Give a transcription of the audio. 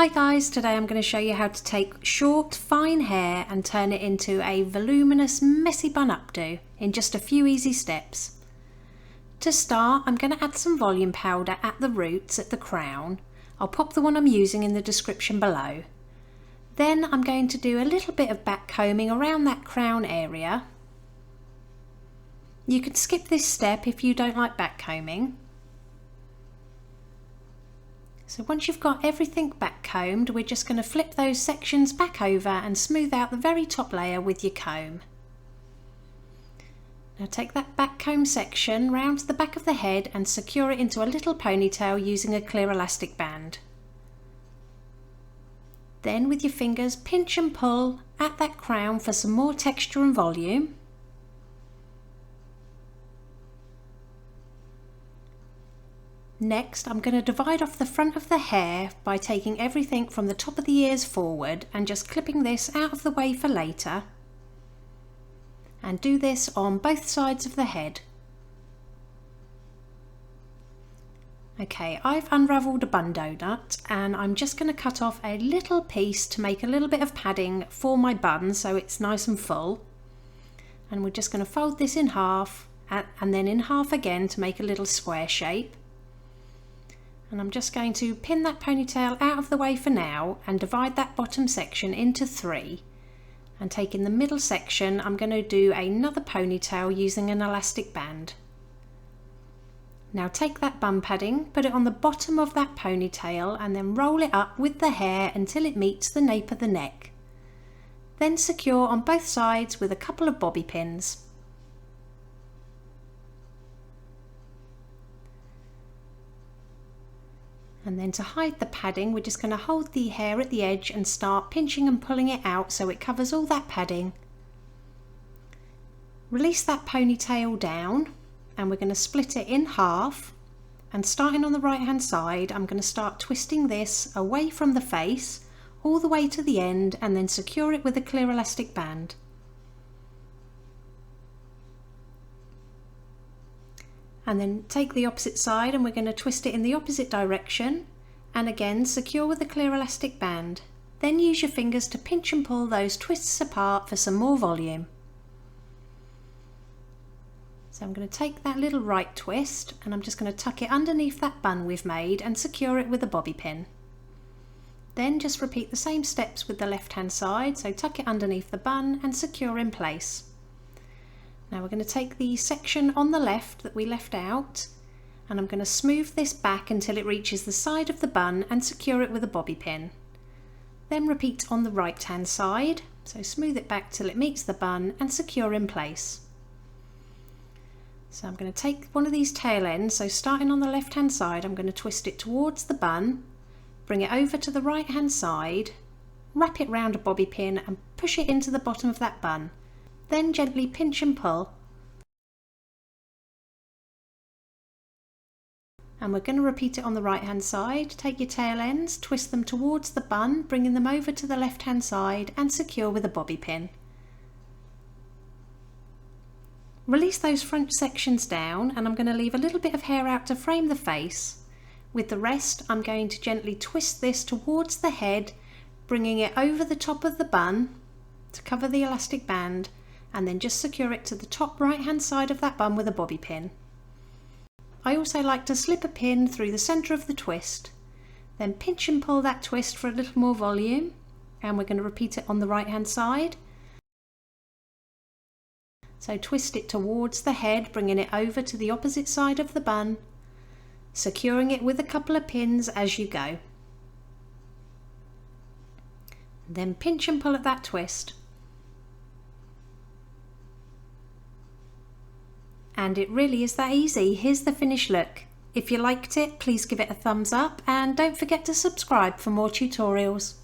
Hi guys, today I'm going to show you how to take short, fine hair and turn it into a voluminous, messy bun updo in just a few easy steps. To start, I'm going to add some volume powder at the roots at the crown. I'll pop the one I'm using in the description below. Then I'm going to do a little bit of back combing around that crown area. You can skip this step if you don't like back combing. So once you've got everything back combed, we're just going to flip those sections back over and smooth out the very top layer with your comb. Now take that back comb section round to the back of the head and secure it into a little ponytail using a clear elastic band. Then with your fingers pinch and pull at that crown for some more texture and volume. Next, I'm going to divide off the front of the hair by taking everything from the top of the ears forward and just clipping this out of the way for later. And do this on both sides of the head. Okay, I've unravelled a bun donut and I'm just going to cut off a little piece to make a little bit of padding for my bun so it's nice and full. And we're just going to fold this in half and then in half again to make a little square shape. And I'm just going to pin that ponytail out of the way for now and divide that bottom section into 3. And taking the middle section, I'm going to do another ponytail using an elastic band. Now take that bun padding, put it on the bottom of that ponytail and then roll it up with the hair until it meets the nape of the neck. Then secure on both sides with a couple of bobby pins. And then to hide the padding, we're just going to hold the hair at the edge and start pinching and pulling it out so it covers all that padding. Release that ponytail down and we're going to split it in half, and starting on the right hand side I'm going to start twisting this away from the face all the way to the end and then secure it with a clear elastic band. And then take the opposite side and we're going to twist it in the opposite direction and again secure with a clear elastic band. Then use your fingers to pinch and pull those twists apart for some more volume. So I'm going to take that little right twist and I'm just going to tuck it underneath that bun we've made and secure it with a bobby pin. Then just repeat the same steps with the left hand side, so tuck it underneath the bun and secure in place. Now we're going to take the section on the left that we left out and I'm going to smooth this back until it reaches the side of the bun and secure it with a bobby pin. Then repeat on the right hand side, so smooth it back till it meets the bun and secure in place. So I'm going to take one of these tail ends, so starting on the left hand side I'm going to twist it towards the bun, bring it over to the right hand side, wrap it round a bobby pin and push it into the bottom of that bun. Then gently pinch and pull. And we're going to repeat it on the right hand side. Take your tail ends, twist them towards the bun, bringing them over to the left hand side and secure with a bobby pin. Release those front sections down and I'm going to leave a little bit of hair out to frame the face. With the rest I'm going to gently twist this towards the head, bringing it over the top of the bun to cover the elastic band, and then just secure it to the top right hand side of that bun with a bobby pin. I also like to slip a pin through the centre of the twist, then pinch and pull that twist for a little more volume, and we're going to repeat it on the right hand side. So twist it towards the head, bringing it over to the opposite side of the bun, securing it with a couple of pins as you go. Then pinch and pull at that twist. And it really is that easy. Here's the finished look. If you liked it, please give it a thumbs up and don't forget to subscribe for more tutorials.